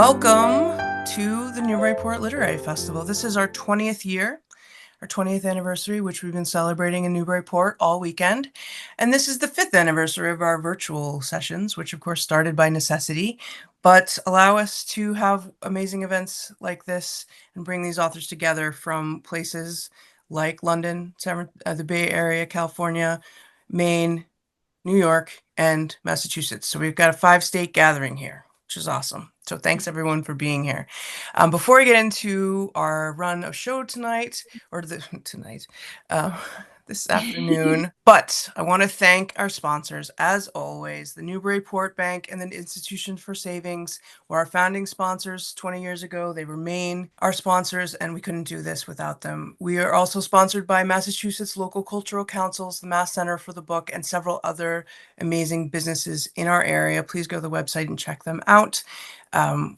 Welcome to the Newburyport Literary Festival. This is our 20th year, our 20th anniversary, which we've been celebrating in Newburyport all weekend. And this is the 5th anniversary of our virtual sessions, which of course started by necessity, but allow us to have amazing events like this and bring these authors together from places like London, the Bay Area, California, Maine, New York, and Massachusetts. So we've got a 5-state gathering here, which is awesome. So thanks everyone for being here. Before we get into our run of show tonight, or this afternoon, but I want to thank our sponsors, as always, the Newburyport Bank and the Institution for Savings were our founding sponsors 20 years ago. They remain our sponsors, and we couldn't do this without them. We are also sponsored by Massachusetts Local Cultural Councils, the Mass Center for the Book, and several other amazing businesses in our area. Please go to the website and check them out.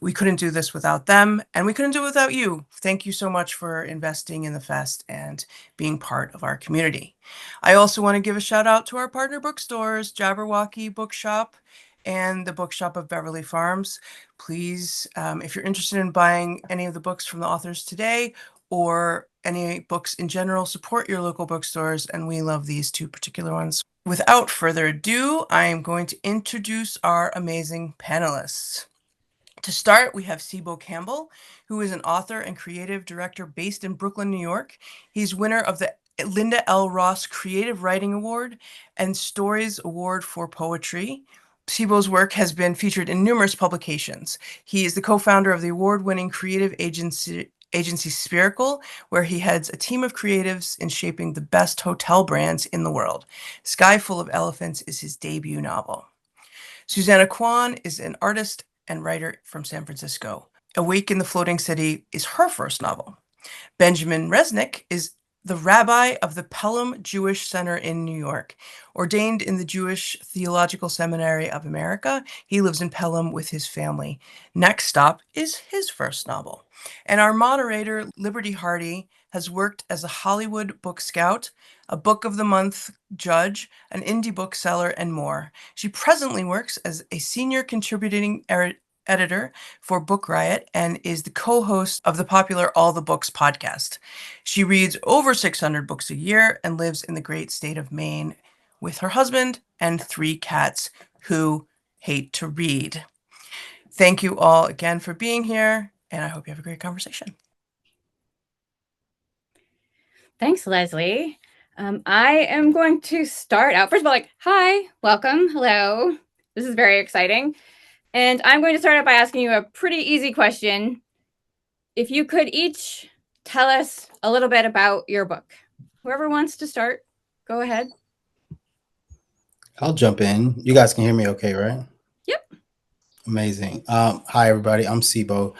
We couldn't do this without them, and we couldn't do it without you. Thank you so much for investing in the fest and being part of our community. I also want to give a shout out to our partner bookstores, Jabberwocky Bookshop and the Bookshop of Beverly Farms. Please, if you're interested in buying any of the books from the authors today or any books in general, support your local bookstores, and we love these two particular ones. Without further ado, I am going to introduce our amazing panelists. To start, we have Cebo Campbell, who is an author and creative director based in Brooklyn, New York. He's winner of the Linda L. Ross Creative Writing Award and Stories Award for Poetry. Cebo's work has been featured in numerous publications. He is the co-founder of the award-winning creative agency Spherical, where he heads a team of creatives in shaping the best hotel brands in the world. Sky Full of Elephants is his debut novel. Susanna Kwan is an artist and writer from San Francisco. Awake in the Floating City is her first novel. Benjamin Resnick is the rabbi of the Pelham Jewish Center in New York. Ordained in the Jewish Theological Seminary of America, he lives in Pelham with his family. Next Stop is his first novel. And our moderator, Liberty Hardy, has worked as a Hollywood book scout, a Book of the Month judge, an indie bookseller, and more. She presently works as a senior contributing editor for Book Riot and is the co-host of the popular All the Books podcast. She reads over 600 books a year and lives in the great state of Maine with her husband and 3 cats who hate to read. Thank you all again for being here, and I hope you have a great conversation. Thanks, Leslie. I am going to start out. First of all, hi, welcome, hello. This is very exciting. And I'm going to start out by asking you a pretty easy question. If you could each tell us a little bit about your book. Whoever wants to start, go ahead. I'll jump in. You guys can hear me okay, right? Yep. Amazing. Hi, everybody. I'm Cebo.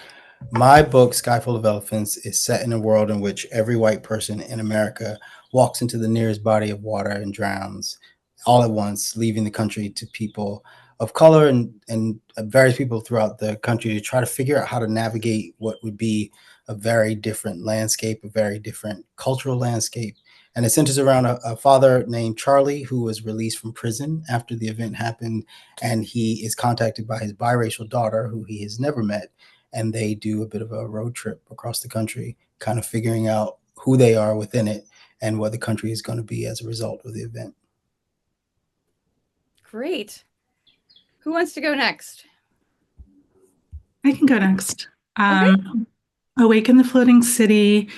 My book, Sky Full of Elephants, is set in a world in which every white person in America walks into the nearest body of water and drowns all at once, leaving the country to people of color and various people throughout the country to try to figure out how to navigate what would be a very different landscape, a very different cultural landscape. And it centers around a father named Charlie who was released from prison after the event happened. And he is contacted by his biracial daughter, who he has never met. And they do a bit of a road trip across the country, kind of figuring out who they are within it and what the country is going to be as a result of the event. Great. Who wants to go next? I can go next. Okay. Awake in the Floating City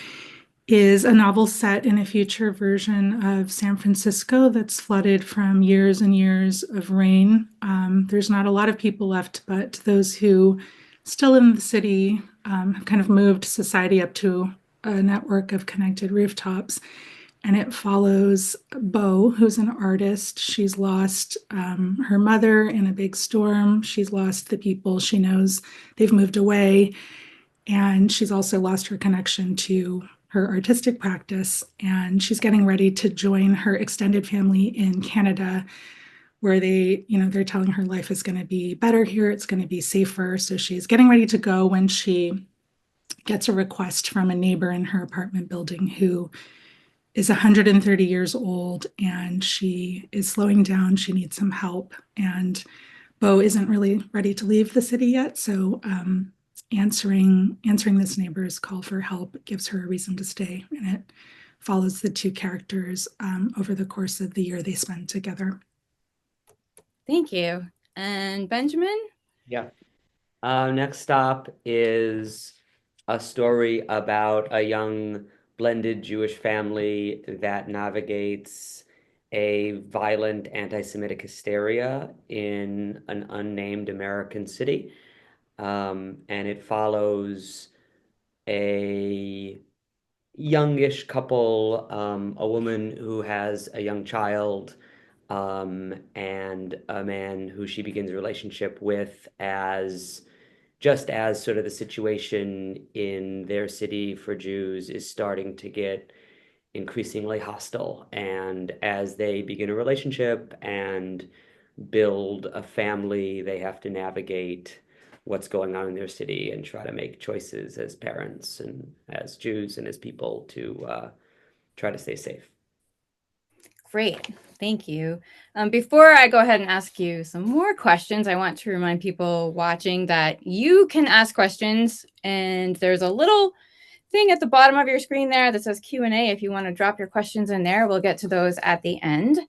is a novel set in a future version of San Francisco that's flooded from years and years of rain. There's not a lot of people left, but those who still live in the city have kind of moved society up to a network of connected rooftops. And it follows Bo, who's an artist. She's lost her mother in a big storm. She's lost the people she knows. They've moved away. And she's also lost her connection to her artistic practice. And she's getting ready to join her extended family in Canada, where they're telling her life is going to be better here. It's going to be safer. So she's getting ready to go when she gets a request from a neighbor in her apartment building who is 130 years old, and she is slowing down. She needs some help. And Bo isn't really ready to leave the city yet. So answering this neighbor's call for help. It gives her a reason to stay, and it follows the two characters over the course of the year they spend together. Thank you. And Benjamin? Yeah. Next stop is a story about a young blended Jewish family that navigates a violent anti-Semitic hysteria in an unnamed American city. And it follows a youngish couple, a woman who has a young child, and a man who she begins a relationship with just as sort of the situation in their city for Jews is starting to get increasingly hostile. And as they begin a relationship and build a family, they have to navigate what's going on in their city and try to make choices as parents and as Jews and as people to try to stay safe. Great. Thank you. Before I go ahead and ask you some more questions, I want to remind people watching that you can ask questions, and there's a little thing at the bottom of your screen there that says Q&A. If you want to drop your questions in there, we'll get to those at the end.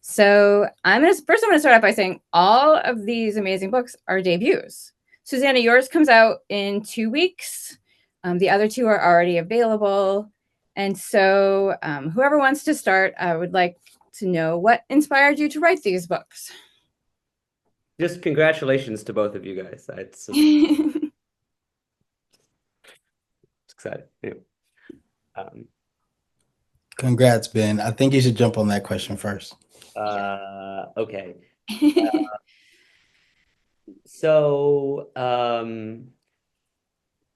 So I'm going to start out by saying all of these amazing books are debuts. Susanna, yours comes out in 2 weeks. The other two are already available. And so whoever wants to start, I would like to know what inspired you to write these books. Just congratulations to both of you guys. It's exciting. Anyway. Congrats, Ben. I think you should jump on that question first. Okay. So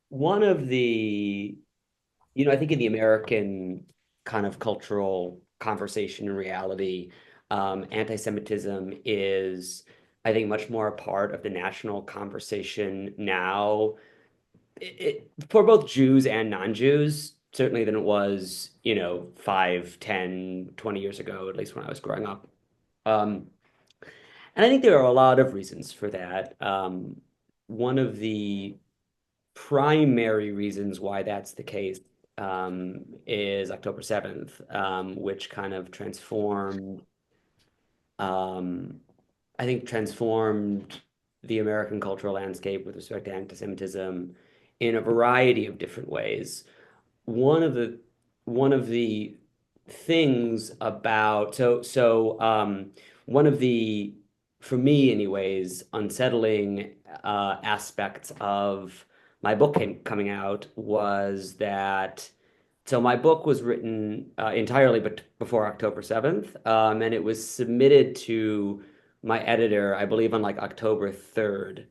one of the, I think in the American kind of cultural conversation and reality, anti-Semitism is, I think, much more a part of the national conversation now, for both Jews and non-Jews, certainly than it was, 5, 10, 20 years ago, at least when I was growing up. And I think there are a lot of reasons for that. One of the primary reasons why that's the case is October 7th, which kind of transformed the American cultural landscape with respect to anti-Semitism in a variety of different ways. One of the things about one of the, for me anyways, unsettling aspects of my book coming out was that, so my book was written entirely before October 7th, and it was submitted to my editor, I believe on like October 3rd,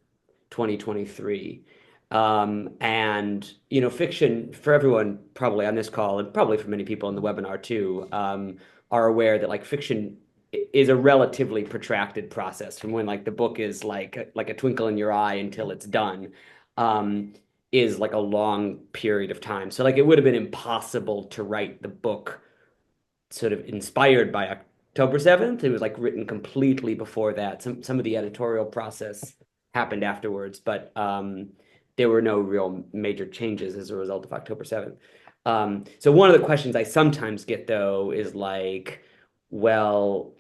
2023. And, fiction, for everyone probably on this call, and probably for many people in the webinar too, are aware that like fiction is a relatively protracted process from when like the book is like a twinkle in your eye until it's done, is like a long period of time. So like it would have been impossible to write the book sort of inspired by October 7th. It was like written completely before that. Some of the editorial process happened afterwards, but there were no real major changes as a result of October 7th. So one of the questions I sometimes get though is like, well,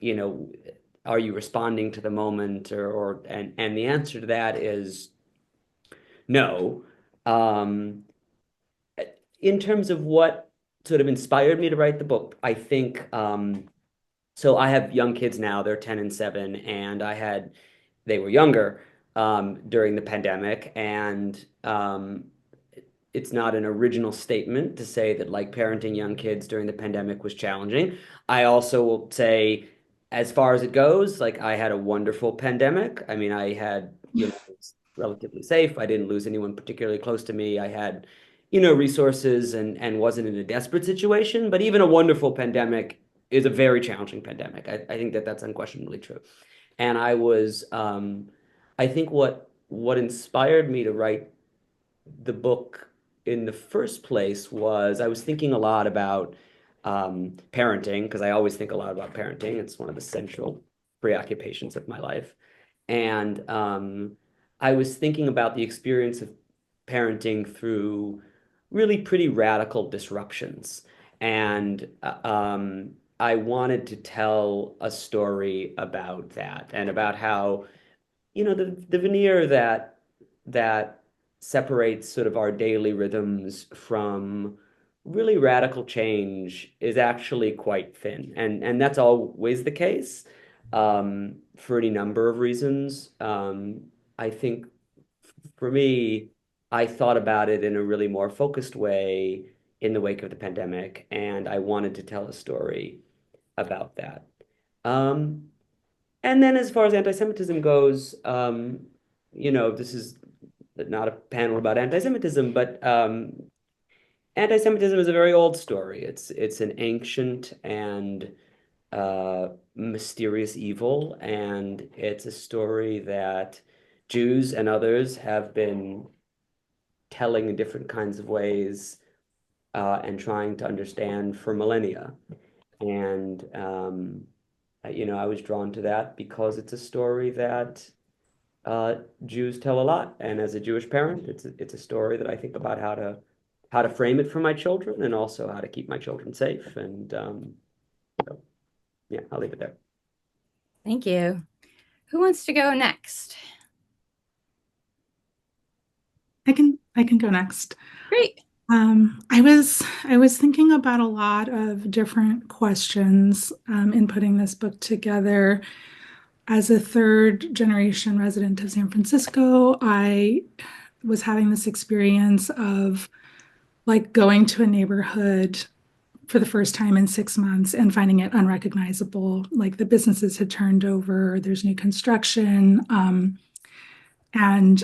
are you responding to the moment and the answer to that is no. In terms of what sort of inspired me to write the book, I think, so I have young kids now, they're 10 and 7, and they were younger during the pandemic, and it's not an original statement to say that like parenting young kids during the pandemic was challenging. I also will say, as far as it goes, like I had a wonderful pandemic. I mean, I had, it was relatively safe. I didn't lose anyone particularly close to me. I had, resources and wasn't in a desperate situation. But even a wonderful pandemic is a very challenging pandemic. I think that that's unquestionably true. And I think what inspired me to write the book in the first place was I was thinking a lot about parenting, because I always think a lot about parenting. It's one of the central preoccupations of my life. And I was thinking about the experience of parenting through really pretty radical disruptions. And I wanted to tell a story about that and about how, the veneer that separates sort of our daily rhythms from really radical change is actually quite thin. And that's always the case, for any number of reasons. I think for me, I thought about it in a really more focused way in the wake of the pandemic, and I wanted to tell a story about that. Um, and then as far as anti-Semitism goes, this is not a panel about anti-Semitism, but anti-Semitism is a very old story. It's an ancient and mysterious evil, and it's a story that Jews and others have been telling in different kinds of ways, and trying to understand for millennia. And I was drawn to that because it's a story that Jews tell a lot. And as a Jewish parent, it's a story that I think about how to frame it for my children and also how to keep my children safe. And so, yeah, I'll leave it there. Thank you. Who wants to go next? I can go next. Great. I was thinking about a lot of different questions in putting this book together. As a third generation resident of San Francisco, I was having this experience of like going to a neighborhood for the first time in 6 months and finding it unrecognizable. Like the businesses had turned over, there's new construction, and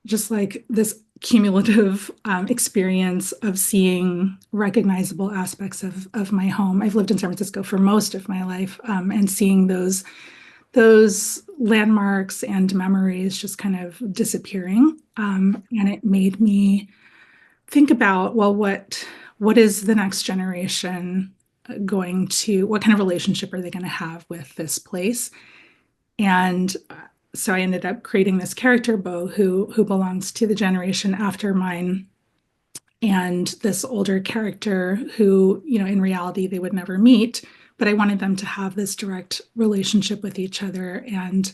just like this cumulative experience of seeing recognizable aspects of my home. I've lived in San Francisco for most of my life, and seeing those landmarks and memories just kind of disappearing. And it made me think about, well, what is the next generation what kind of relationship are they going to have with this place? And so I ended up creating this character, Bo, who belongs to the generation after mine, and this older character who, in reality, they would never meet, but I wanted them to have this direct relationship with each other and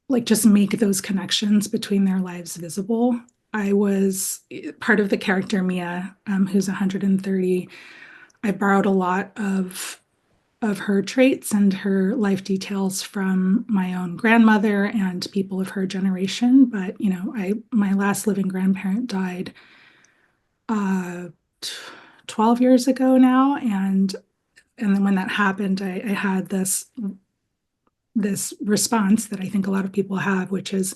like just make those connections between their lives visible. I was part of the character Mia, who's 130. I borrowed a lot of her traits and her life details from my own grandmother and people of her generation. But my last living grandparent died 12 years ago now, and then when that happened, I had this response that I think a lot of people have, which is,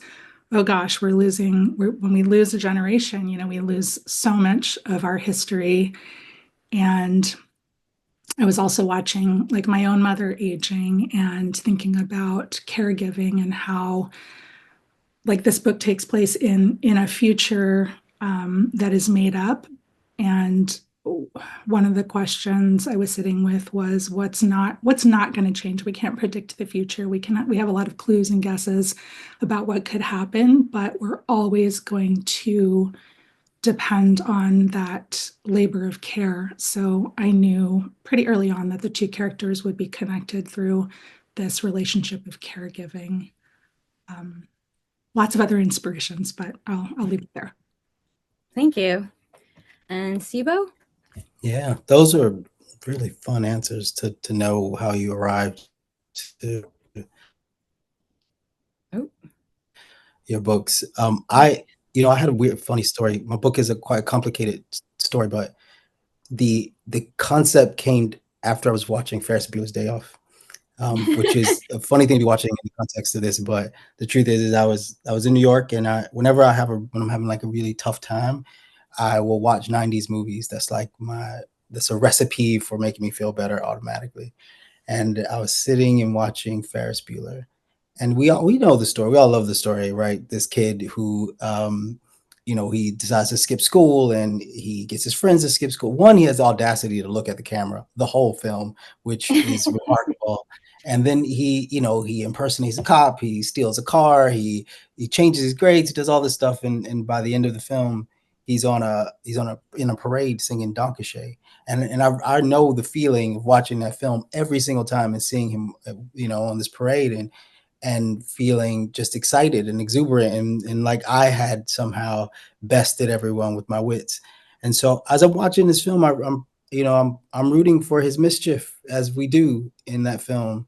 oh gosh, when we lose a generation, we lose so much of our history. And I was also watching like my own mother aging and thinking about caregiving and how like this book takes place in a future that is made up. And one of the questions I was sitting with was what's not going to change. We can't predict the future. We have a lot of clues and guesses about what could happen, but we're always going to depend on that labor of care. So I knew pretty early on that the two characters would be connected through this relationship of caregiving. Lots of other inspirations, but I'll leave it there. Thank you. And Cebo? Yeah, those are really fun answers to know how you arrived to your books. I had a weird, funny story. My book is a quite complicated story, but the concept came after I was watching Ferris Bueller's Day Off, which is a funny thing to be watching in the context of this. But the truth is I was in New York, and whenever when I'm having like a really tough time, I will watch 90s movies. That's a recipe for making me feel better automatically. And I was sitting and watching Ferris Bueller, and we know the story. We all love the story, right? This kid who, he decides to skip school, and he gets his friends to skip school. One, he has the audacity to look at the camera the whole film, which is remarkable. And then he impersonates a cop, he steals a car, he changes his grades, he does all this stuff, and by the end of the film, he's in a parade singing Donkashay. And I know the feeling of watching that film every single time and seeing him, on this parade, and feeling just excited and exuberant, and like I had somehow bested everyone with my wits. And so as I'm watching this film, I'm rooting for his mischief, as we do in that film.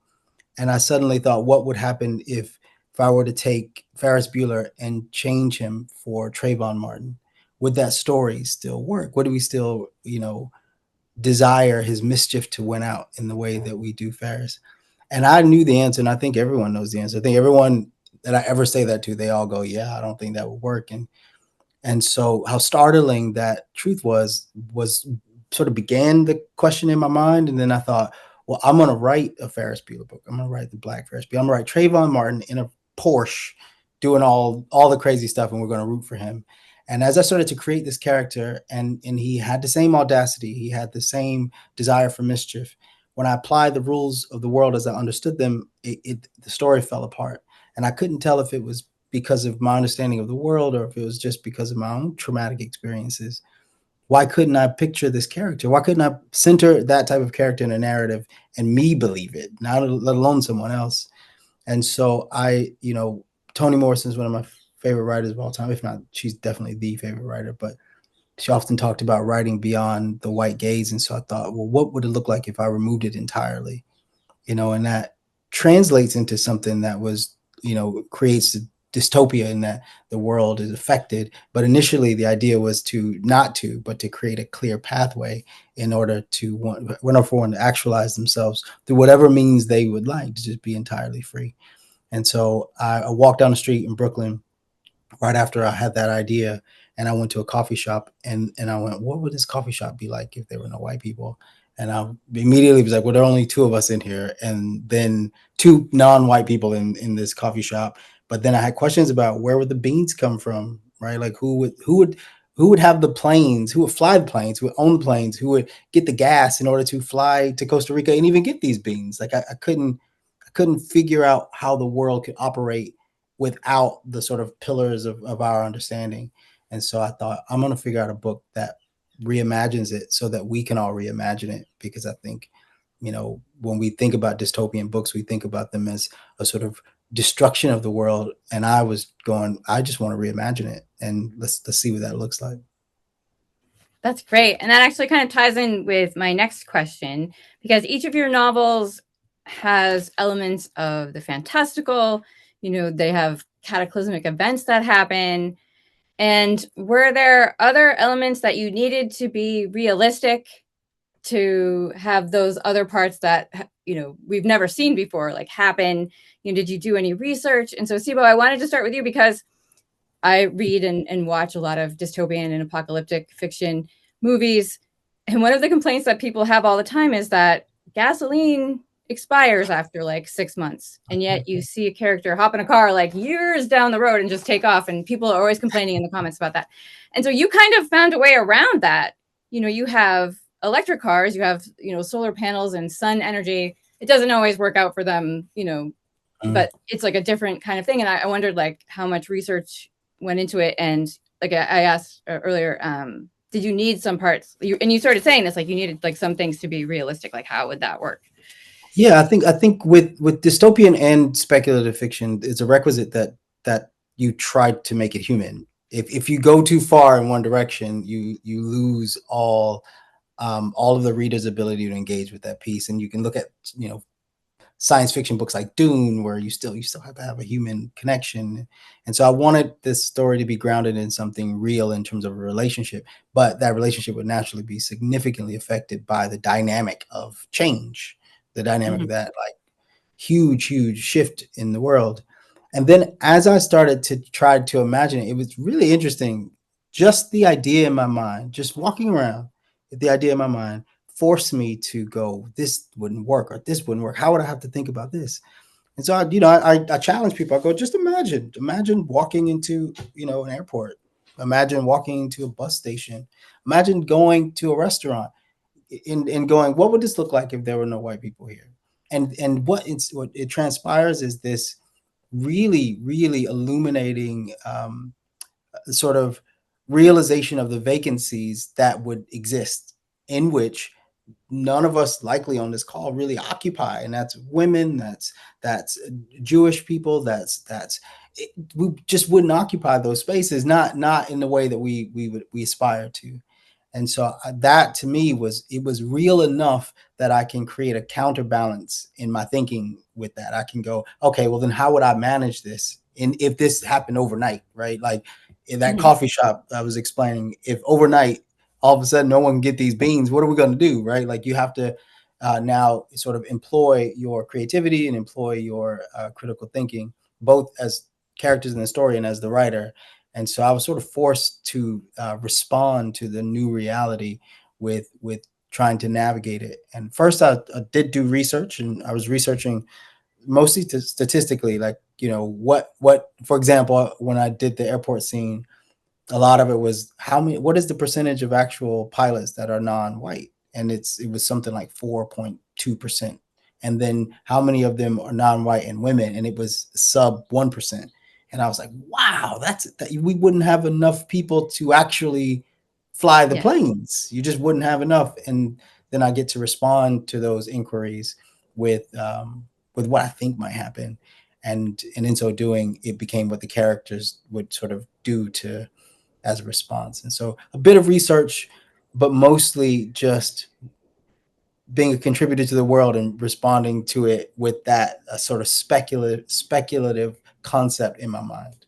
And I suddenly thought, what would happen if I were to take Ferris Bueller and change him for Trayvon Martin? Would that story still work? Would we still, desire his mischief to win out in the way that we do Ferris? And I knew the answer, and I think everyone knows the answer. I think everyone that I ever say that to, they all go, "Yeah, I don't think that would work." And so how startling that truth was sort of began the question in my mind. And then I thought, well, I'm going to write a Ferris Bueller book. I'm going to write the Black Ferris Bueller. I'm going to write Trayvon Martin in a Porsche doing all the crazy stuff, and we're going to root for him. And as I started to create this character, and he had the same audacity, he had the same desire for mischief. When I applied the rules of the world as I understood them, the story fell apart. And I couldn't tell if it was because of my understanding of the world or if it was just because of my own traumatic experiences. Why couldn't I picture this character? Why couldn't I center that type of character in a narrative and me believe it, not let alone someone else? And so Toni Morrison is one of my favorite writers of all time. If not, she's definitely the favorite writer, but she often talked about writing beyond the white gaze. And so I thought, well, what would it look like if I removed it entirely? And that translates into something that creates a dystopia in that the world is affected. But initially the idea was but to create a clear pathway in order to one to actualize themselves through whatever means they would like, to just be entirely free. And so I walked down the street in Brooklyn right after I had that idea, and I went to a coffee shop, and I went, what would this coffee shop be like if there were no white people? And I immediately was like, well, there are only two of us in here, and then two non-white people in this coffee shop. But then I had questions about where would the beans come from, right? Like who would have the planes, who would fly the planes, who would own the planes, who would get the gas in order to fly to Costa Rica and even get these beans? Like I couldn't figure out how the world could operate without the sort of pillars of our understanding. And so I thought, I'm going to figure out a book that reimagines it so that we can all reimagine it. Because I think, when we think about dystopian books, we think about them as a sort of destruction of the world. And I was going, I just want to reimagine it. And let's see what that looks like. That's great. And that actually kind of ties in with my next question, because each of your novels has elements of the fantastical. They have cataclysmic events that happen. And were there other elements that you needed to be realistic to have those other parts that, we've never seen before, like happen? Did you do any research? And so, Cebo, I wanted to start with you because I read and watch a lot of dystopian and apocalyptic fiction movies. And one of the complaints that people have all the time is that gasoline expires after like 6 months. And yet you see a character hop in a car like years down the road and just take off. And people are always complaining in the comments about that. And so you kind of found a way around that. You have electric cars, you have, solar panels and sun energy. It doesn't always work out for them, but it's like a different kind of thing. And I wondered like how much research went into it. And like I asked earlier, did you need some parts? You started saying this, like you needed like some things to be realistic. Like how would that work? Yeah, I think with dystopian and speculative fiction, it's a requisite that you try to make it human. If you go too far in one direction, you lose all of the reader's ability to engage with that piece. And you can look at science fiction books like Dune, where you still have to have a human connection. And so I wanted this story to be grounded in something real in terms of a relationship, but that relationship would naturally be significantly affected by the dynamic of change, the dynamic of that like huge shift in the world. And then as I started to try to imagine it, it was really interesting. Just the idea in my mind, just walking around, the idea in my mind forced me to go, this wouldn't work, or this wouldn't work. How would I have to think about this? And so I challenge people. I go, just imagine walking into, an airport. Imagine walking into a bus station. Imagine going to a restaurant and going, what would this look like if there were no white people here? what it transpires is this really, really illuminating sort of realization of the vacancies that would exist, in which none of us likely on this call really occupy, and that's women, that's Jewish people, we just wouldn't occupy those spaces, not in the way that we aspire to. And so that to me was real enough that I can create a counterbalance in my thinking with that. I can go, okay, well then how would I manage this? And if this happened overnight, right? Like in that coffee shop I was explaining, if overnight all of a sudden no one can get these beans, what are we going to do, right? Like you have to now sort of employ your creativity and employ your critical thinking, both as characters in the story and as the writer. And so I was sort of forced to respond to the new reality with trying to navigate it. And first, I did do research, and I was researching mostly statistically, like what for example, when I did the airport scene, a lot of it was what is the percentage of actual pilots that are non-white, and it was something like 4.2%. And then how many of them are non-white and women, and it was sub 1%. And I was like, wow, we wouldn't have enough people to actually fly the planes. You just wouldn't have enough. And then I get to respond to those inquiries with what I think might happen. And in so doing, it became what the characters would sort of do as a response. And so a bit of research, but mostly just being a contributor to the world and responding to it with that sort of speculative concept in my mind.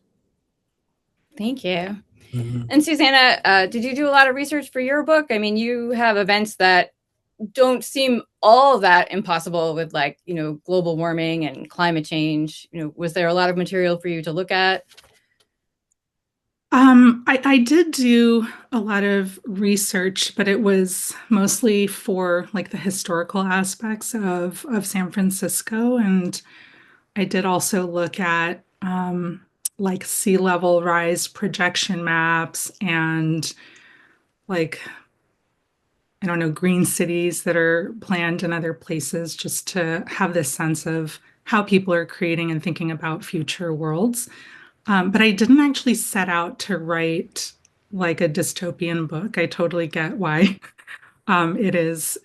Thank you. And Susanna, did you do a lot of research for your book? I mean, you have events that don't seem all that impossible with, like, global warming and climate change. Was there a lot of material for you to look at? I did do a lot of research, but it was mostly for like the historical aspects of San Francisco. And I did also look at like sea level rise projection maps and like, I don't know, green cities that are planned in other places, just to have this sense of how people are creating and thinking about future worlds. But I didn't actually set out to write like a dystopian book. I totally get why it is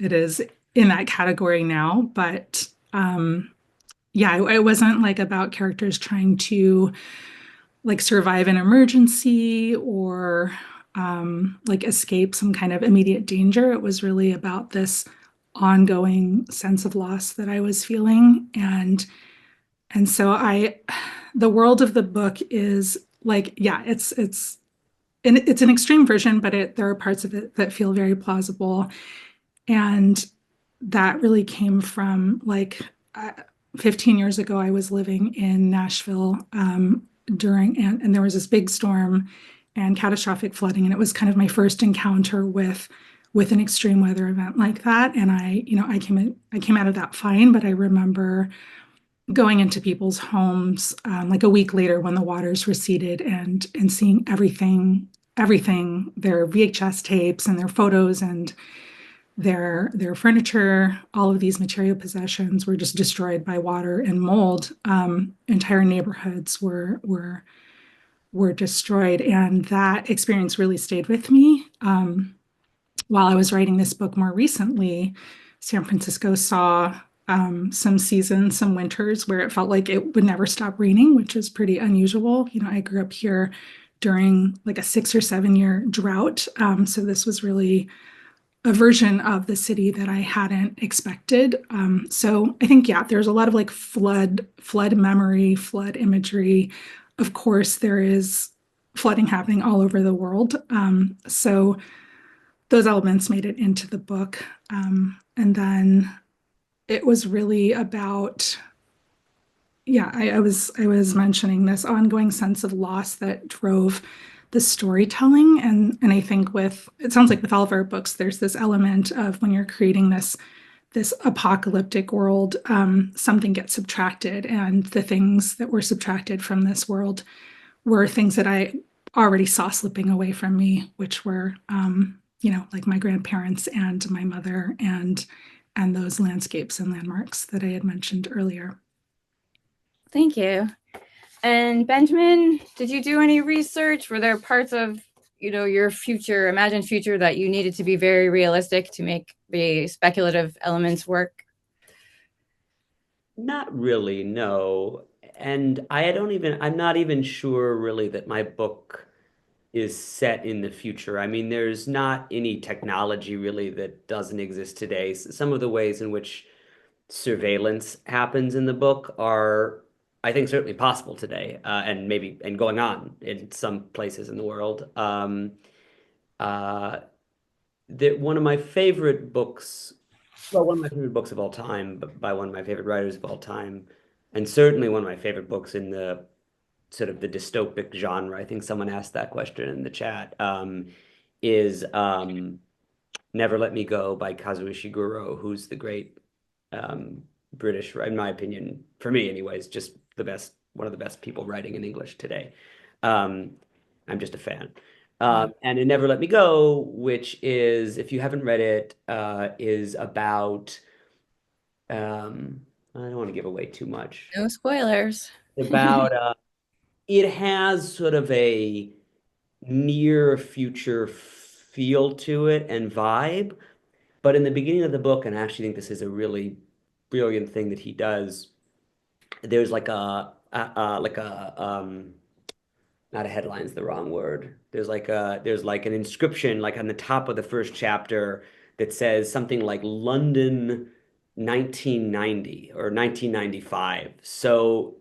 in that category now. But yeah, it wasn't like about characters trying to like survive an emergency or like escape some kind of immediate danger. It was really about this ongoing sense of loss that I was feeling. And so the world of the book is like, yeah, it's an extreme version, but there are parts of it that feel very plausible. And that really came from like 15 years ago, I was living in Nashville and there was this big storm and catastrophic flooding. And it was kind of my first encounter with an extreme weather event like that. And I came out of that fine, but I remember going into people's homes like a week later when the waters receded and seeing everything, their VHS tapes and their photos and their furniture, all of these material possessions were just destroyed by water and mold. Entire neighborhoods were destroyed, and that experience really stayed with me. While I was writing this book more recently, San Francisco saw some seasons, some winters where it felt like it would never stop raining, which is pretty unusual. I grew up here during like a 6 or 7 year drought. So this was really a version of the city that I hadn't expected. So I think, yeah, there's a lot of like flood memory, flood imagery. Of course, there is flooding happening all over the world. So those elements made it into the book. And then it was really about, yeah, I was mentioning this ongoing sense of loss that drove the storytelling. And I think it sounds like with all of our books, there's this element of when you're creating this apocalyptic world, something gets subtracted, and the things that were subtracted from this world were things that I already saw slipping away from me, which were, like my grandparents and my mother and those landscapes and landmarks that I had mentioned earlier. Thank you. And Benjamin, did you do any research? Were there parts of, your future, imagined future, that you needed to be very realistic to make the speculative elements work? Not really, no. And I'm not even sure really that my book is set in the future. I mean, there's not any technology really that doesn't exist today. Some of the ways in which surveillance happens in the book are, I think, certainly possible today, and maybe going on in some places in the world. Uh, that one of my favorite books, well, one of my favorite books of all time, by one of my favorite writers of all time, and certainly one of my favorite books in the sort of the dystopic genre. I think someone asked that question in the chat. Is Never Let Me Go by Kazuo Ishiguro, who's the great British, in my opinion, for me anyways, just one of the best people writing in English today. I'm just a fan. And in Never Let Me Go, which is, if you haven't read it, is about, I don't want to give away too much. No spoilers. About, it has sort of a near future feel to it and vibe. But in the beginning of the book, and I actually think this is a really brilliant thing that he does, there's like not a headline is the wrong word. There's like an inscription like on the top of the first chapter that says something like London 1990 or 1995. So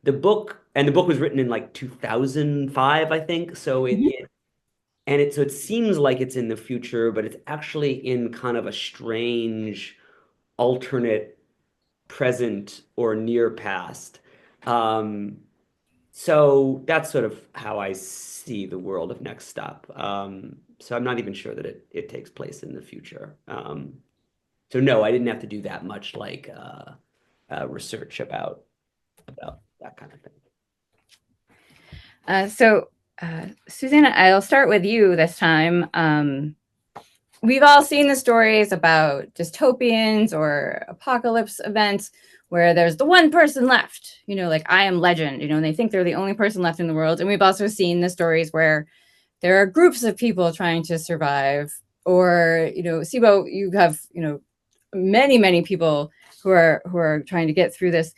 the book was written in like 2005, I think. So it seems like it's in the future, but it's actually in kind of a strange alternate present or near past. So that's sort of how I see the world of Next Stop. So I'm not even sure that it takes place in the future. So no, I didn't have to do that much like research about that kind of thing. Susanna, I'll start with you this time. We've all seen the stories about dystopians or apocalypse events where there's the one person left, like I Am Legend, and they think they're the only person left in the world. And we've also seen the stories where there are groups of people trying to survive, or, Cebo, you have, many, many people who are trying to get through this.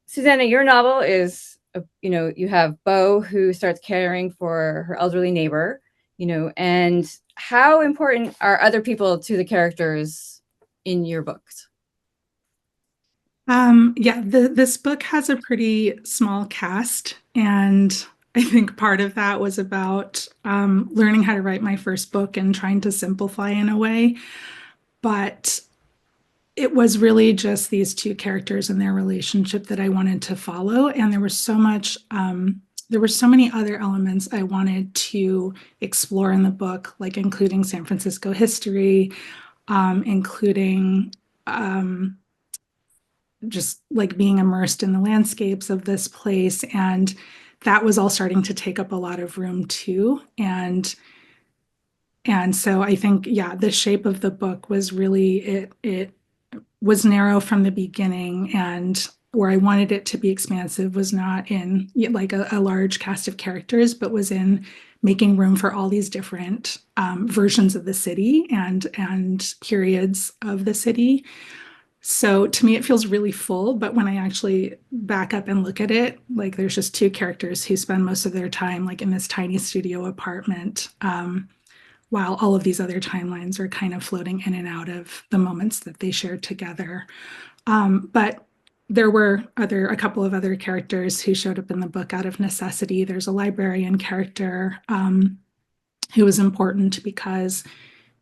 Susanna, your novel is, you have Bo, who starts caring for her elderly neighbor, and how important are other people to the characters in your books? This book has a pretty small cast, and I think part of that was about learning how to write my first book and trying to simplify in a way. But it was really just these two characters and their relationship that I wanted to follow, and there was so many other elements I wanted to explore in the book, like including San Francisco history, including just like being immersed in the landscapes of this place. And that was all starting to take up a lot of room too. And so I think, the shape of the book was really, it was narrow from the beginning, and where I wanted it to be expansive was not in like a large cast of characters, but was in making room for all these different versions of the city and periods of the city. So to me, it feels really full, but when I actually back up and look at it, like there's just two characters who spend most of their time like in this tiny studio apartment, while all of these other timelines are kind of floating in and out of the moments that they shared together. But there were a couple of other characters who showed up in the book out of necessity. There's a librarian character who was important because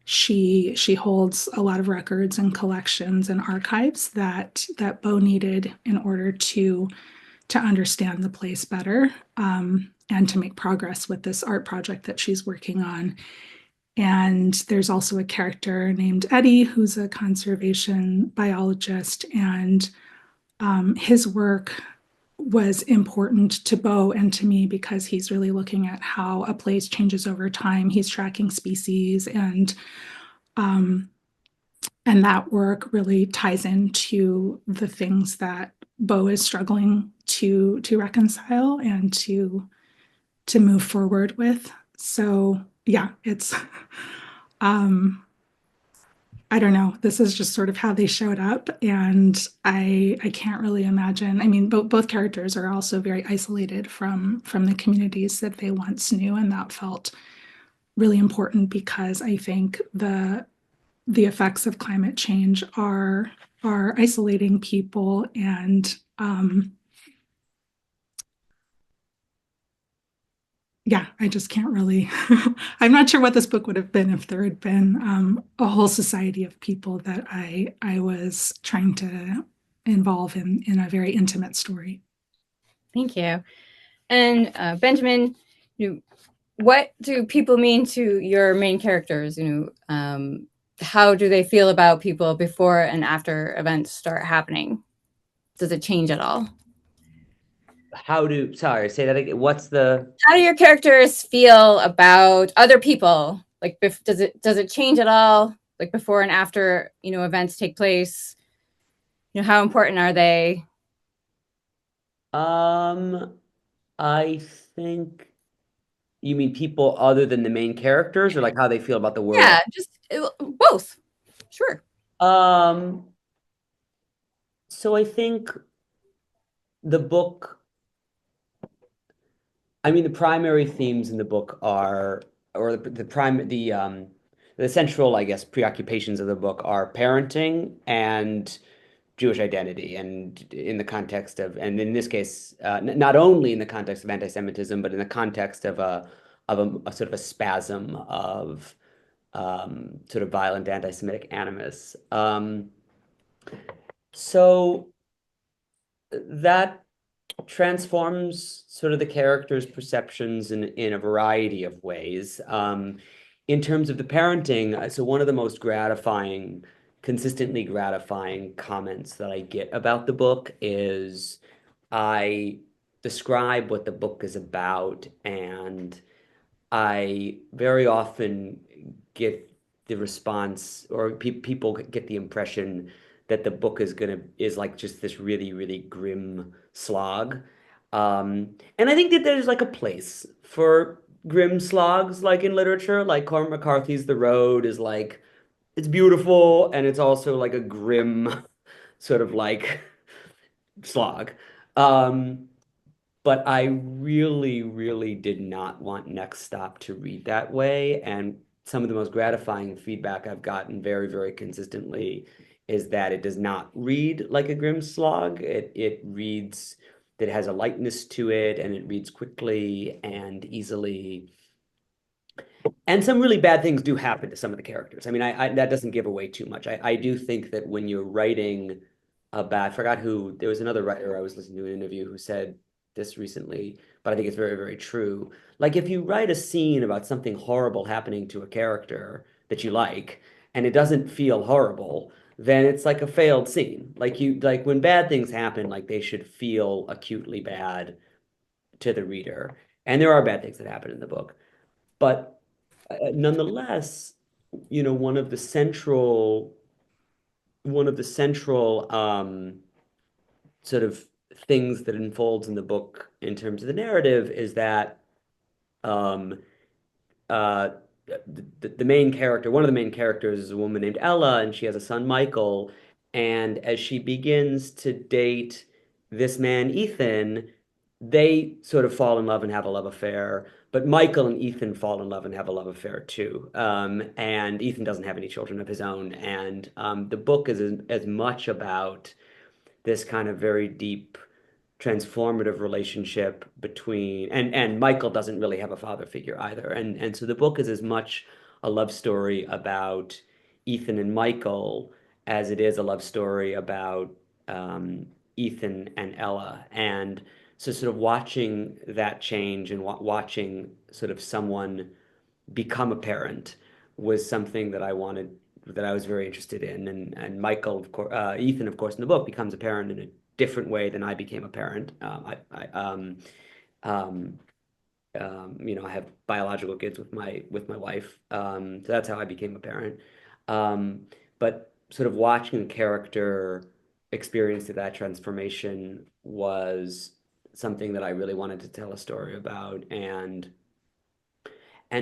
she holds a lot of records and collections and archives that Bo needed in order to understand the place better, and to make progress with this art project that she's working on. And there's also a character named Eddie, who's a conservation biologist, and his work was important to Bo and to me because he's really looking at how a place changes over time. He's tracking species and that work really ties into the things that Bo is struggling to reconcile and to move forward with. So yeah, it's I don't know. This is just sort of how they showed up, and I can't really imagine. I mean, both characters are also very isolated from the communities that they once knew, and that felt really important because I think the effects of climate change are isolating people, and yeah, I just can't really. I'm not sure what this book would have been if there had been a whole society of people that I was trying to involve in a very intimate story. Thank you. And Benjamin, what do people mean to your main characters? How do they feel about people before and after events start happening? Does it change at all? Sorry, say that again. How do your characters feel about other people? Like, does it change at all? Like before and after, events take place? How important are they? I think you mean people other than the main characters, or like how they feel about the world? Yeah, just both. Sure. Um, so I think the book, I mean, the primary themes in the book are, or the central, I guess, preoccupations of the book are parenting and Jewish identity, and in the context of, and in this case, not only in the context of anti-Semitism, but in the context of a sort of a spasm of sort of violent anti-Semitic animus. So that transforms sort of the character's perceptions in a variety of ways. In terms of the parenting, so one of the most gratifying, consistently gratifying comments that I get about the book is I describe what the book is about, and I very often get the response, or people get the impression that the book is like just this really, really grim slog. And I think that there's like a place for grim slogs, like in literature. Like Cormac McCarthy's The Road is like it's beautiful, and it's also like a grim sort of like slog. Um, but I really, really did not want Next Stop to read that way. And some of the most gratifying feedback I've gotten very, very consistently is that it does not read like a grim slog. It reads that has a lightness to it, and it reads quickly and easily. And some really bad things do happen to some of the characters. I mean, that doesn't give away too much. I do think that when you're writing about, I forgot who, there was another writer I was listening to an interview who said this recently, but I think it's very, very true. Like if you write a scene about something horrible happening to a character that you like, and it doesn't feel horrible, then it's like a failed scene. Like when bad things happen, like they should feel acutely bad to the reader. And there are bad things that happen in the book. But nonetheless, one of the central sort of things that unfolds in the book in terms of the narrative is that um, uh, the main character, one of the main characters, is a woman named Ella, and she has a son, Michael. And as she begins to date this man, Ethan, they sort of fall in love and have a love affair. But Michael and Ethan fall in love and have a love affair too. And Ethan doesn't have any children of his own. And the book is as much about this kind of very deep transformative relationship between, and Michael doesn't really have a father figure either. And so the book is as much a love story about Ethan and Michael as it is a love story about Ethan and Ella. And so sort of watching that change and watching sort of someone become a parent was something that that I was very interested in. And Michael, of course, Ethan, of course, in the book becomes a parent in a different way than I became a parent. Um, I have biological kids with my wife, so that's how I became a parent. Um, but sort of watching a character experience that transformation was something that I really wanted to tell a story about, and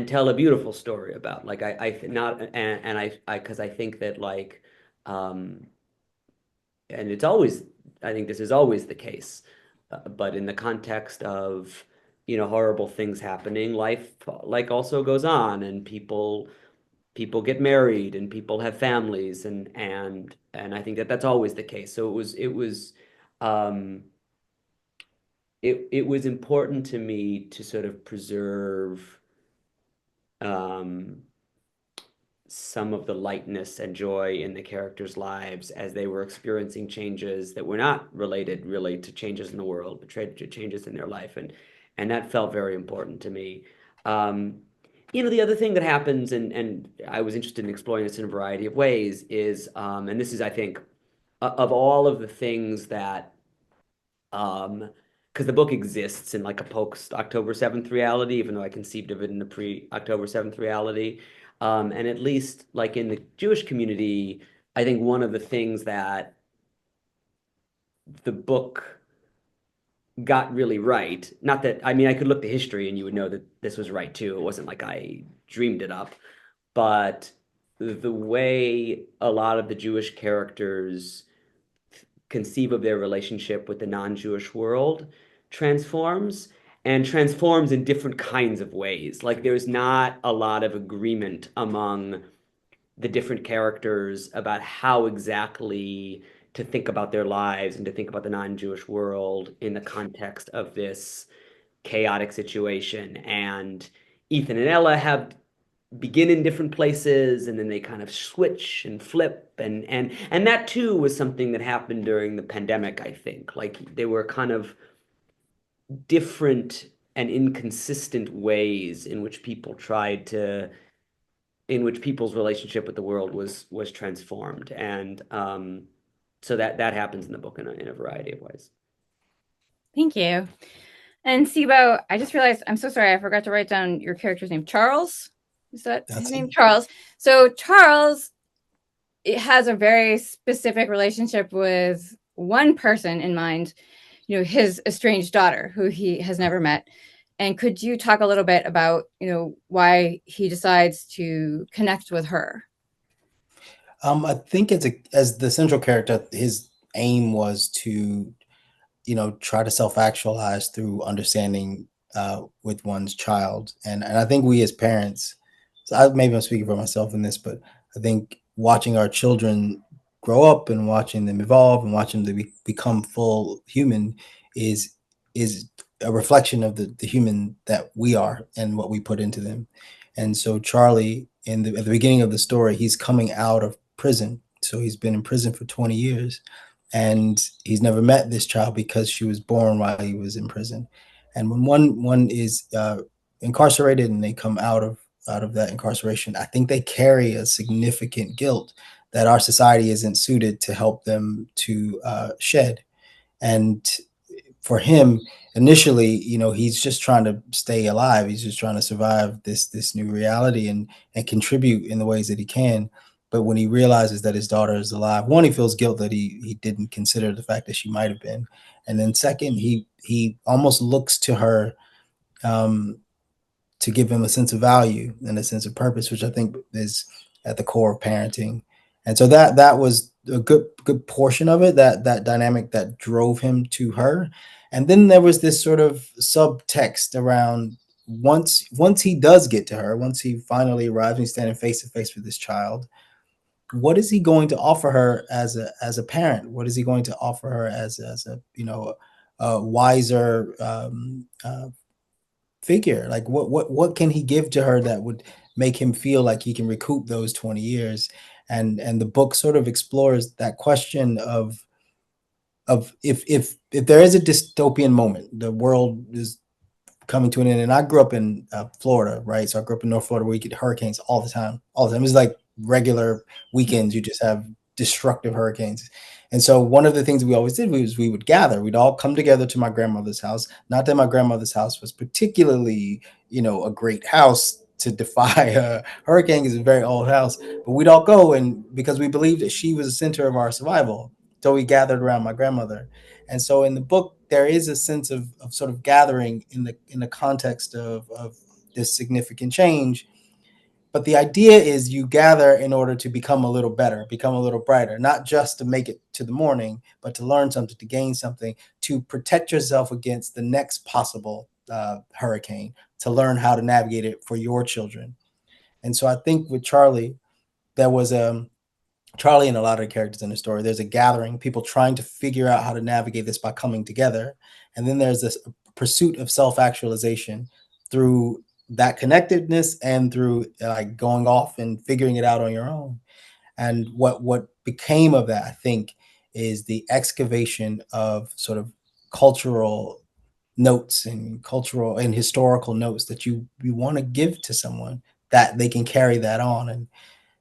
tell a beautiful story about. Like I not and I because I think that like um and it's always, I think this is always the case, but in the context of, horrible things happening, life like also goes on, and people get married, and people have families, and I think that that's always the case. So um it was important to me to sort of preserve um some of the lightness and joy in the characters' lives as they were experiencing changes that were not related really to changes in the world, but to changes in their life, and that felt very important to me. Um, the other thing that happens, and I was interested in exploring this in a variety of ways, is and this is, I think, of all of the things that because the book exists in like a post October 7th reality, even though I conceived of it in a pre-October 7th reality. And at least like in the Jewish community, I think one of the things that the book got really right, not that, I mean, I could look the history and you would know that this was right too. It wasn't like I dreamed it up, but the way a lot of the Jewish characters conceive of their relationship with the non-Jewish world transforms, and transforms in different kinds of ways. Like there's not a lot of agreement among the different characters about how exactly to think about their lives and to think about the non-Jewish world in the context of this chaotic situation. And Ethan and Ella have begin in different places, and then they kind of switch and flip, and that too was something that happened during the pandemic. I think like they were kind of different and inconsistent ways in which people's relationship with the world was transformed, and so that happens in the book in a variety of ways. Thank you. And Cebo, I just realized, I'm so sorry, I forgot to write down your character's name. Charles? Is that his name? Charles. So Charles, it has a very specific relationship with one person in mind, his estranged daughter, who he has never met. And could you talk a little bit about, why he decides to connect with her? I think as the central character, his aim was to, try to self-actualize through understanding with one's child, and I think we as parents, so maybe I'm speaking for myself in this, but I think watching our children grow up and watching them evolve and watching them become full human is is a reflection of the human that we are and what we put into them. And so Charlie, at the beginning of the story, he's coming out of prison. So he's been in prison for 20 years, and he's never met this child because she was born while he was in prison. And when one is incarcerated and they come out of that incarceration, I think they carry a significant guilt that our society isn't suited to help them to shed. And for him, initially, he's just trying to stay alive. He's just trying to survive this new reality and contribute in the ways that he can. But when he realizes that his daughter is alive, one, he feels guilt that he didn't consider the fact that she might have been, and then second, he almost looks to her um, to give him a sense of value and a sense of purpose, which I think is at the core of parenting. And so that was a good portion of it, that dynamic that drove him to her. And then there was this sort of subtext around once he does get to her, once he finally arrives and he's standing face to face with this child, what is he going to offer her as a parent? What is he going to offer her as a a wiser figure? Like what can he give to her that would make him feel like he can recoup those 20 years? And the book sort of explores that question of if there is a dystopian moment, the world is coming to an end. And I grew up in Florida, right? So I grew up in North Florida, where you get hurricanes all the time, all the time. It's like regular weekends. You just have destructive hurricanes. And so one of the things we always did was we would gather. We'd all come together to my grandmother's house. Not that my grandmother's house was particularly, a great house to defy a hurricane. Is a very old house, but we'd all go, and because we believed that she was the center of our survival. So we gathered around my grandmother, and so in the book there is a sense of sort of gathering in the context of this significant change. But the idea is you gather in order to become a little better, become a little brighter, not just to make it to the morning, but to learn something, to gain something, to protect yourself against the next possible hurricane, to learn how to navigate it for your children. And so I think with Charlie, there was Charlie and a lot of the characters in the story, there's a gathering, people trying to figure out how to navigate this by coming together. And then there's this pursuit of self-actualization through that connectedness and through like going off and figuring it out on your own. And what became of that, I think, is the excavation of sort of cultural notes and cultural and historical notes that you want to give to someone that they can carry that on.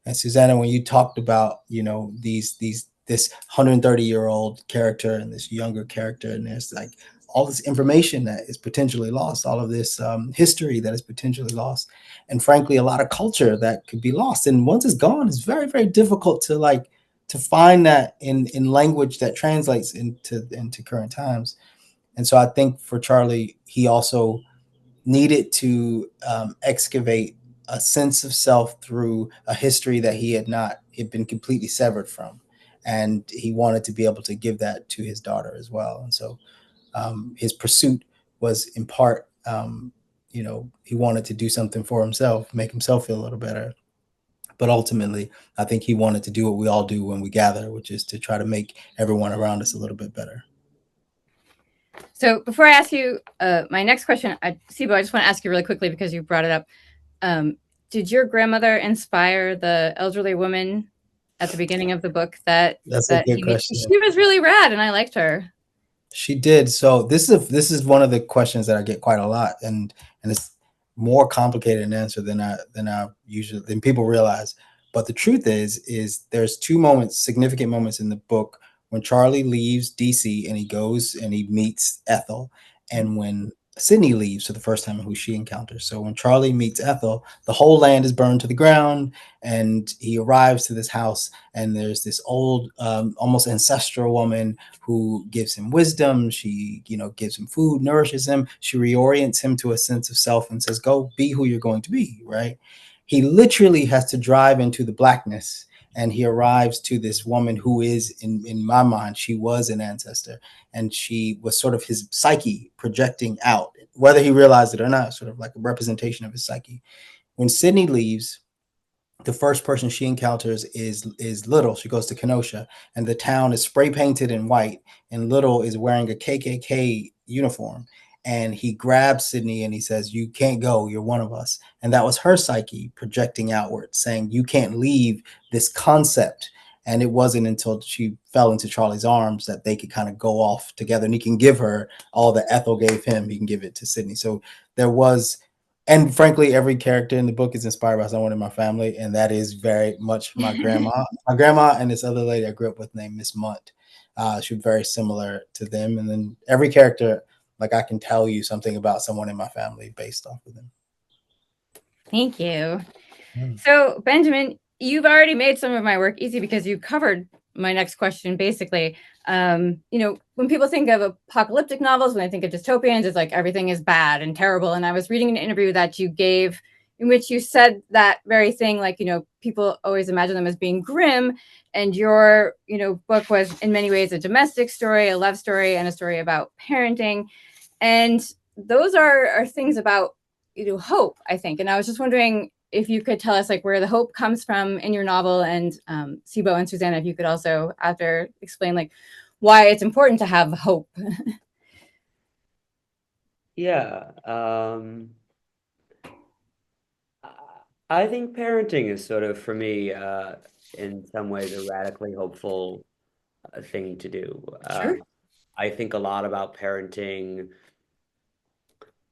And Susanna, when you talked about, these this 130-year-old character and this younger character, and there's like all this information that is potentially lost, all of this history that is potentially lost, and frankly, a lot of culture that could be lost. And once it's gone, it's very, very difficult to find that in language that translates into current times. And so I think for Charlie, he also needed to excavate a sense of self through a history that he had been completely severed from, and he wanted to be able to give that to his daughter as well. And so his pursuit was in part, he wanted to do something for himself, make himself feel a little better. But ultimately, I think he wanted to do what we all do when we gather, which is to try to make everyone around us a little bit better. So before I ask you my next question, Cebo, I just want to ask you really quickly because you brought it up. Did your grandmother inspire the elderly woman at the beginning of the book that That's a good you meet? question. She was really rad, and I liked her. She did. So this is one of the questions that I get quite a lot, and it's more complicated an answer than people realize. But the truth is there's two moments, significant moments in the book when Charlie leaves DC and he goes and he meets Ethel, and when Sydney leaves for the first time, who she encounters. So when Charlie meets Ethel, the whole land is burned to the ground, and he arrives to this house, and there's this old, almost ancestral woman who gives him wisdom. She, gives him food, nourishes him. She reorients him to a sense of self and says, go be who you're going to be, right? He literally has to drive into the blackness, and he arrives to this woman who is, in my mind, she was an ancestor, and she was sort of his psyche projecting out, whether he realized it or not, sort of like a representation of his psyche. When Sydney leaves, the first person she encounters is Little. She goes to Kenosha, and the town is spray painted in white, and Little is wearing a KKK uniform. And he grabs Sydney and he says, "You can't go. You're one of us." And that was her psyche projecting outward, saying, "You can't leave this concept." And it wasn't until she fell into Charlie's arms that they could kind of go off together, and he can give her all that Ethel gave him. He can give it to Sydney. So there was, and frankly, every character in the book is inspired by someone in my family, and that is very much my grandma. My grandma and this other lady I grew up with named Miss Munt. She was very similar to them, and then every character, like I can tell you something about someone in my family based off of them. Thank you. So, Benjamin, you've already made some of my work easy because you covered my next question, basically. When people think of apocalyptic novels, when they think of dystopians, it's like everything is bad and terrible. And I was reading an interview that you gave in which you said that very thing, like, people always imagine them as being grim. And your, book was in many ways a domestic story, a love story, and a story about parenting. And those are things about, hope, I think. And I was just wondering if you could tell us like where the hope comes from in your novel, and Cebo and Susanna, if you could also after explain like why it's important to have hope. Yeah. I think parenting is sort of, for me, in some ways, a radically hopeful thing to do. Sure. I think a lot about parenting.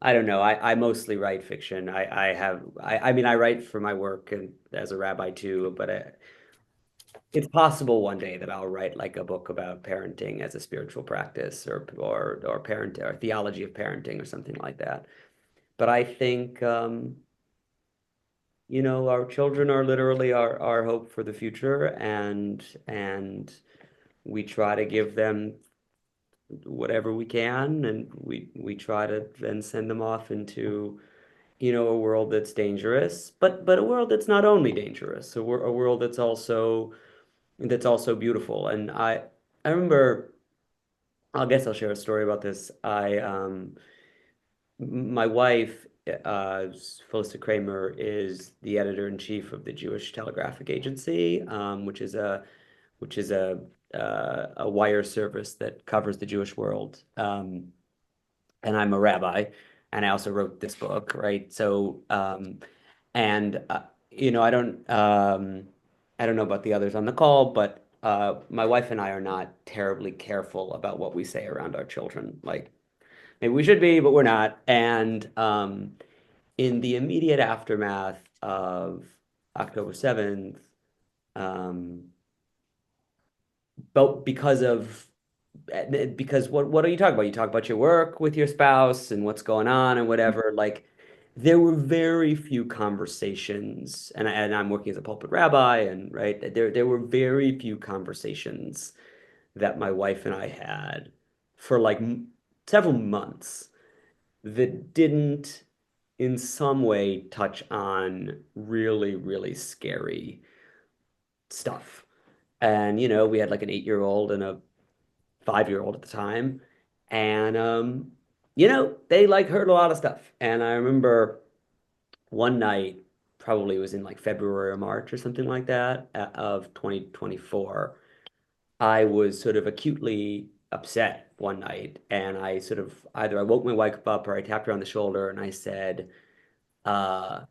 I don't know. I mostly write fiction. I mean, I write for my work and as a rabbi too, but it's possible one day that I'll write like a book about parenting as a spiritual practice, or parent or theology of parenting or something like that. But I think our children are literally our hope for the future, and we try to give them whatever we can, and we try to then send them off into, a world that's dangerous, but a world that's not only dangerous, a world that's also beautiful. And I remember, I guess I'll share a story about this. My wife, Felissa Kramer, is the editor-in-chief of the Jewish Telegraphic Agency, which is a wire service that covers the Jewish world. And I'm a rabbi, and I also wrote this book, right? So, and I don't know about the others on the call, but my wife and I are not terribly careful about what we say around our children. Like, maybe we should be, but we're not. And in the immediate aftermath of October 7th, um, but because what are you talking about? You talk about your work with your spouse and what's going on and whatever. Like, there were very few conversations, and I'm working as a pulpit rabbi, and right there were very few conversations that my wife and I had for like several months that didn't in some way touch on really, really scary stuff. And we had like an 8-year-old and a 5-year-old at the time, and they like heard a lot of stuff. And I remember one night, probably it was in like February or March or something like that, of 2024. I was sort of acutely upset one night, and I sort of either I woke my wife up or I tapped her on the shoulder and I said, uh,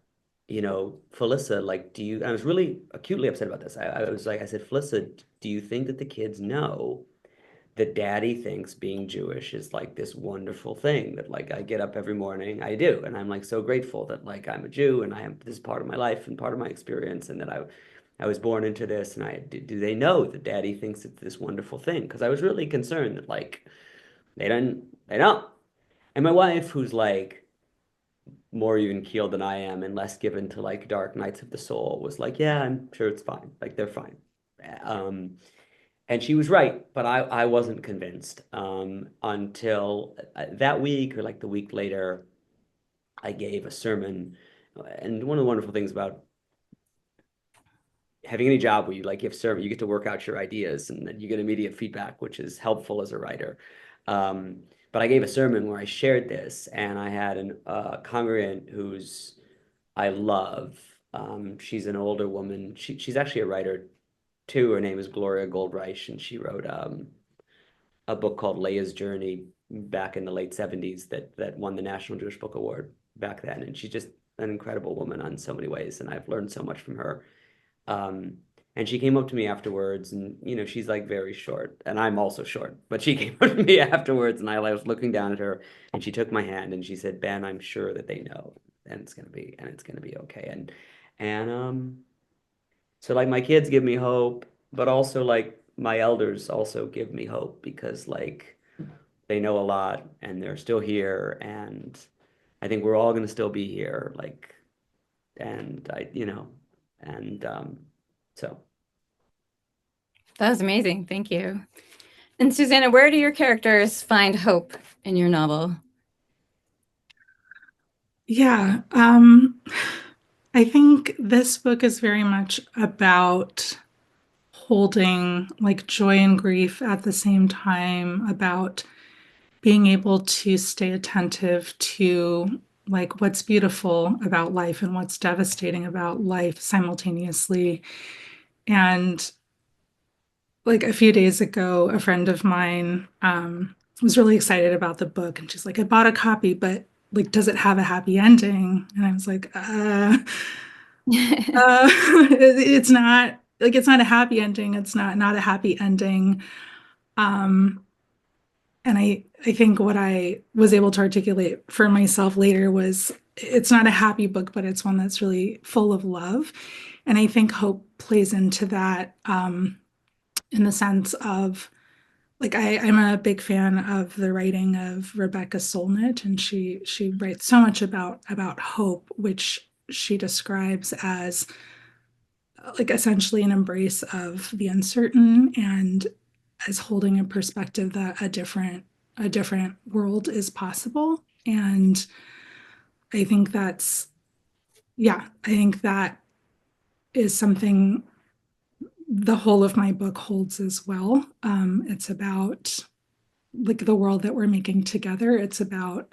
Felissa, like, I was really acutely upset about this. I was like, I said, Felissa, do you think that the kids know that daddy thinks being Jewish is like this wonderful thing that like I get up every morning, I do, and I'm like so grateful that like I'm a Jew and I am this is part of my life and part of my experience, and that I was born into this, and do they know that daddy thinks it's this wonderful thing? Because I was really concerned that like they don't. And my wife, who's like more even keeled than I am and less given to like dark nights of the soul, was like, yeah, I'm sure it's fine. Like they're fine. Um, and she was right, but I wasn't convinced until that week or like the week later, I gave a sermon. And one of the wonderful things about having any job where you like give sermon, you get to work out your ideas and then you get immediate feedback, which is helpful as a writer. But I gave a sermon where I shared this, and I had a congregant who's I love. She's an older woman. She's actually a writer too. Her name is Gloria Goldreich, and she wrote a book called Leia's Journey back in the late 70s that won the National Jewish Book Award back then. And she's just an incredible woman on so many ways, and I've learned so much from her. Um, and she came up to me afterwards, and she's like very short, and I'm also short, but she came up to me afterwards, and I was looking down at her, and she took my hand and she said, "Ben, I'm sure that they know, and it's gonna be okay." And so like my kids give me hope, but also like my elders also give me hope because like they know a lot and they're still here, and I think we're all gonna still be here, like, and and so. That was amazing. Thank you. And Susanna, where do your characters find hope in your novel? Yeah, I think this book is very much about holding like joy and grief at the same time, about being able to stay attentive to like what's beautiful about life and what's devastating about life simultaneously. And like a few days ago, a friend of mine was really excited about the book, and she's like, I bought a copy, but like, does it have a happy ending? And I was like, it's not like it's not a happy ending. It's not a happy ending. Um, and I think what I was able to articulate for myself later was it's not a happy book, but it's one that's really full of love. And I think hope plays into that in the sense of like I'm a big fan of the writing of Rebecca Solnit, and she writes so much about hope, which she describes as like essentially an embrace of the uncertain, and as holding a perspective that a different world is possible. And I think that's, yeah, I think that is something the whole of my book holds as well. It's about like the world that we're making together. It's about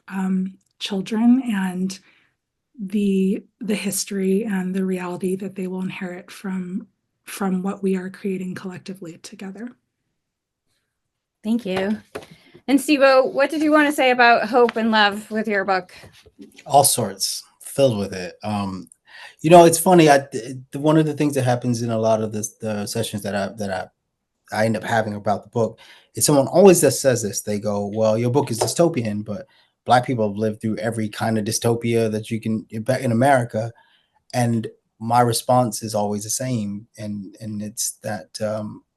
children and the history and the reality that they will inherit from what we are creating collectively together. Thank you. And Cebo, what did you want to say about hope and love with your book? All sorts, filled with it. You know, it's funny. One of the things that happens in a lot of the sessions that I end up having about the book is someone always just says this. They go, "Well, your book is dystopian, but Black people have lived through every kind of dystopia that you can back in America." And my response is always the same, and it's that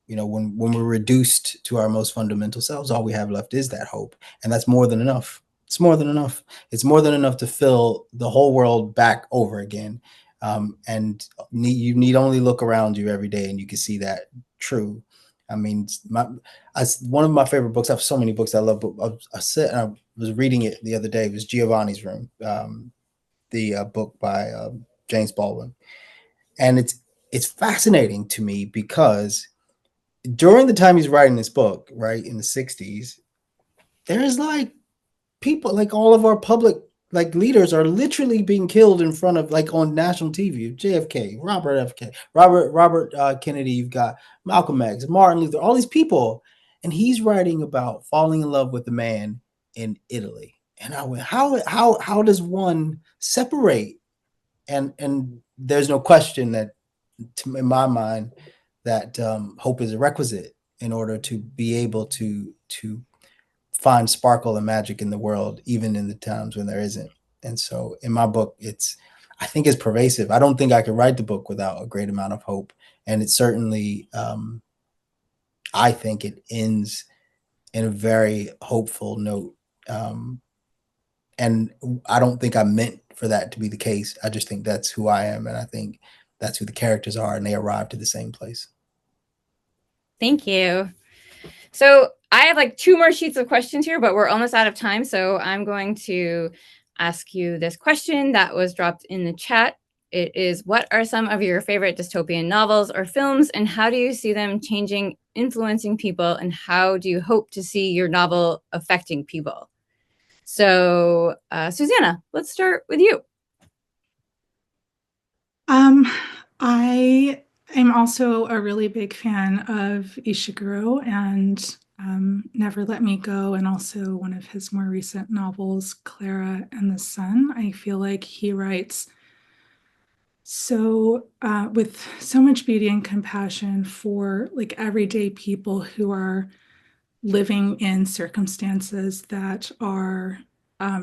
you know, when we're reduced to our most fundamental selves, all we have left is that hope, and that's more than enough. It's more than enough. It's more than enough to fill the whole world back over again. And you need only look around you every day, and you can see that true. I mean, one of my favorite books. I have so many books I love, but I was reading it the other day. It was Giovanni's Room, the book by James Baldwin, and it's fascinating to me because during the time he's writing this book, right in the '60s, there's like people like all of our public like leaders are literally being killed in front of like on national TV. JFK, Robert Kennedy. You've got Malcolm X, Martin Luther, all these people, and he's writing about falling in love with a man in Italy. And I went, how does one separate? And there's no question that, in my mind, that hope is a requisite in order to be able to find sparkle and magic in the world, even in the times when there isn't. And so, in my book, I think it's pervasive. I don't think I could write the book without a great amount of hope, and it certainly, I think, it ends in a very hopeful note. And I don't think I meant for that to be the case. I just think that's who I am, and I think that's who the characters are, and they arrive to the same place. Thank you. So I have like 2 more sheets of questions here, but we're almost out of time. So I'm going to ask you this question that was dropped in the chat. It is, what are some of your favorite dystopian novels or films, and how do you see them changing, influencing people, and how do you hope to see your novel affecting people? So, Susanna, let's start with you. I am also a really big fan of Ishiguro and Never Let Me Go, and also one of his more recent novels, Clara and the Sun. I feel like he writes so with so much beauty and compassion for like everyday people who are living in circumstances that are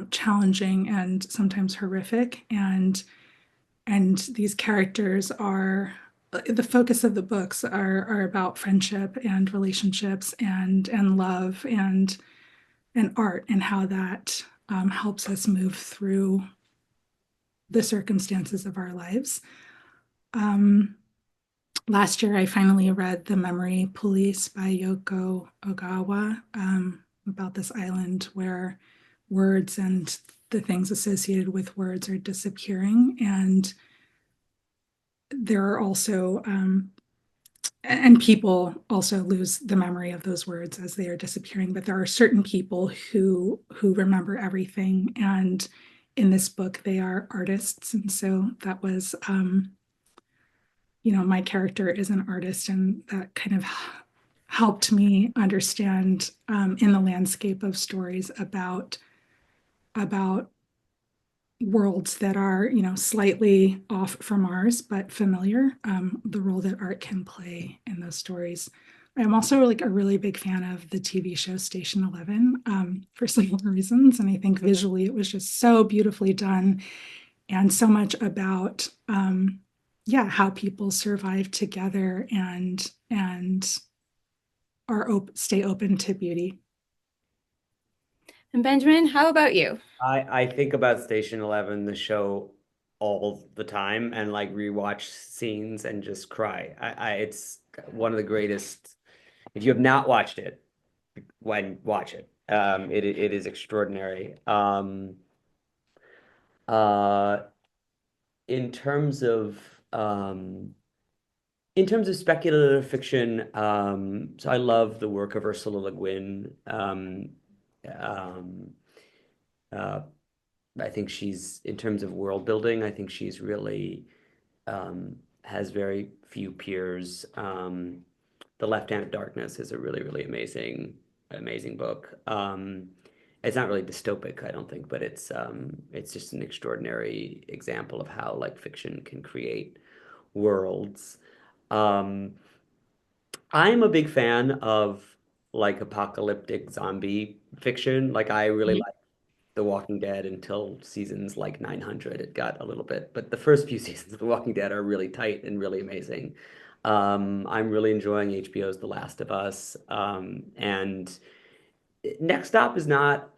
challenging and sometimes horrific, and these characters are the focus of the books are about friendship and relationships and love and art, and how that helps us move through the circumstances of our lives. Last year, I finally read The Memory Police by Yoko Ogawa, about this island where words and the things associated with words are disappearing. And there are also, and people also lose the memory of those words as they are disappearing, but there are certain people who remember everything. And in this book, they are artists. And so that was, my character is an artist, and that kind of helped me understand in the landscape of stories about worlds that are, slightly off from ours, but familiar, the role that art can play in those stories. I'm also like a really big fan of the TV show Station 11 for similar reasons. And I think visually it was just so beautifully done, and so much about, how people survive together and stay open to beauty. And Benjamin, how about you? I think about Station 11, the show, all the time and like rewatch scenes and just cry. It's one of the greatest. If you have not watched it, watch it. It is extraordinary. Uh, in terms of um, in terms of speculative fiction, so I love the work of Ursula Le Guin. Um, uh, I think she's, in terms of world building, I think she's really has very few peers. The Left Hand of Darkness is a really, really amazing book. It's not really dystopic, I don't think, but it's just an extraordinary example of how like fiction can create worlds. Um, I'm a big fan of like apocalyptic zombie fiction. Like I really like The Walking Dead until seasons like 900. It got a little bit, but the first few seasons of The Walking Dead are really tight and really amazing. I'm really enjoying HBO's The Last of Us. And Next Stop is not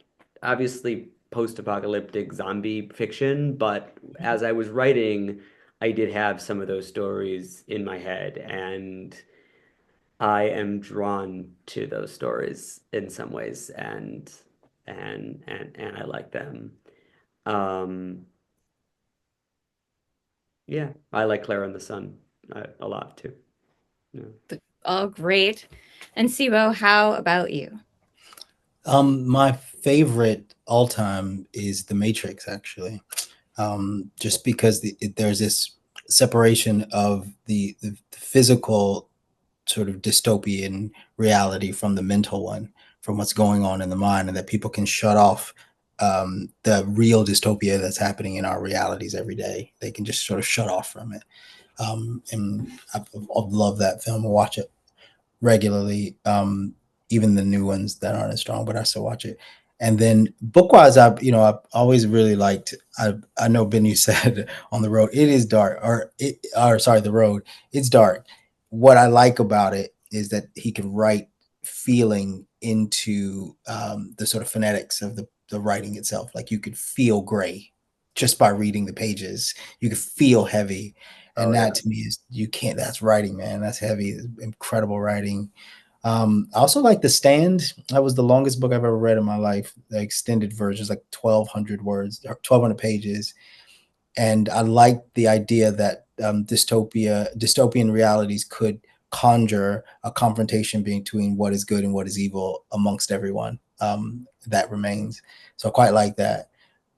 obviously post-apocalyptic zombie fiction, but as I was writing, I did have some of those stories in my head, and I am drawn to those stories in some ways, and I like them. Um, yeah, I like Clara and the Sun a lot too. Yeah. All great. And Cebo, how about you? My favorite all time is The Matrix, actually. Just because there's this separation of the physical sort of dystopian reality from the mental one, from what's going on in the mind, and that people can shut off the real dystopia that's happening in our realities every day. They can just sort of shut off from it. And I've loved that film. I watch it regularly. Even the new ones that aren't as strong, but I still watch it. And then book wise, I've always really liked. I know Ben, you said On the Road, it is dark, or sorry, The Road, it's dark. What I like about it is that he can write feeling into the sort of phonetics of the writing itself. Like you could feel gray just by reading the pages. You could feel heavy, Oh and yeah. that to me is, you can't. That's writing, man. That's heavy. Incredible writing. I also like The Stand. That was the longest book I've ever read in my life. The extended version is like 1,200 words, 1,200 pages. And I like the idea that dystopian realities could conjure a confrontation between what is good and what is evil amongst everyone. That remains. So I quite like that.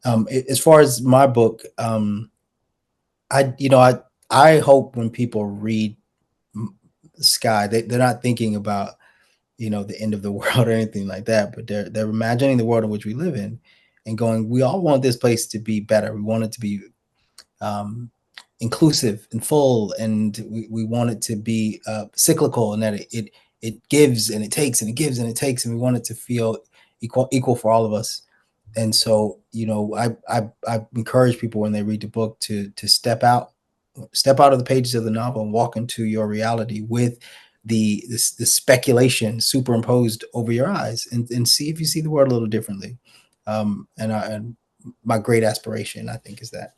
As far as my book, I hope when people read Sky, they're not thinking about the end of the world or anything like that, but they're imagining the world in which we live in, and going, we all want this place to be better. We want it to be um, inclusive and full, and we want it to be cyclical, and that it gives and it takes, and it gives and it takes, and we want it to feel equal for all of us. And so, I encourage people when they read the book to step out of the pages of the novel and walk into your reality with the speculation superimposed over your eyes, and see if you see the world a little differently. And my great aspiration, I think, is that.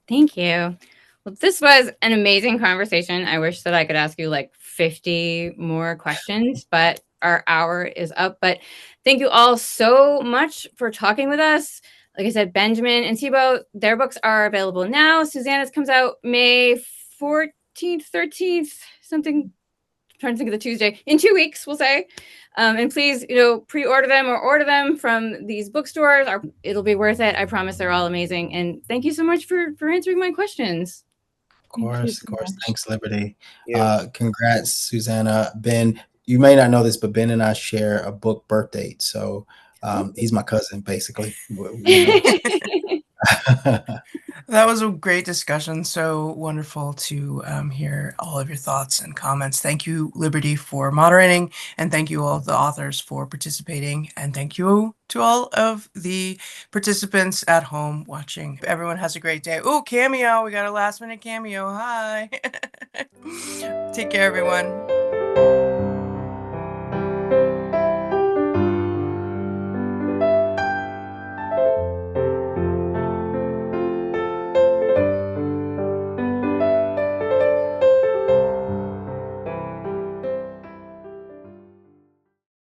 Thank you. Well, this was an amazing conversation. I wish that I could ask you like 50 more questions, but our hour is up. But thank you all so much for talking with us. Like I said, Benjamin and Cebo, their books are available now. Susanna's comes out May 14th, 13th, something. I'm trying to think of the Tuesday. In 2 weeks, we'll say. And please, pre-order them or order them from these bookstores. It'll be worth it. I promise. They're all amazing. And thank you so much for answering my questions. Of course, so much. Thanks, Liberty. Yeah. Congrats, Susanna. Ben, you may not know this, but Ben and I share a book birth date. So he's my cousin, basically. That was a great discussion. So wonderful to hear all of your thoughts and comments. Thank you, Liberty, for moderating, and thank you all of the authors for participating, and thank you to all of the participants at home watching. Everyone has a great day. Ooh, cameo. We got a last minute cameo. Hi. Take care, everyone.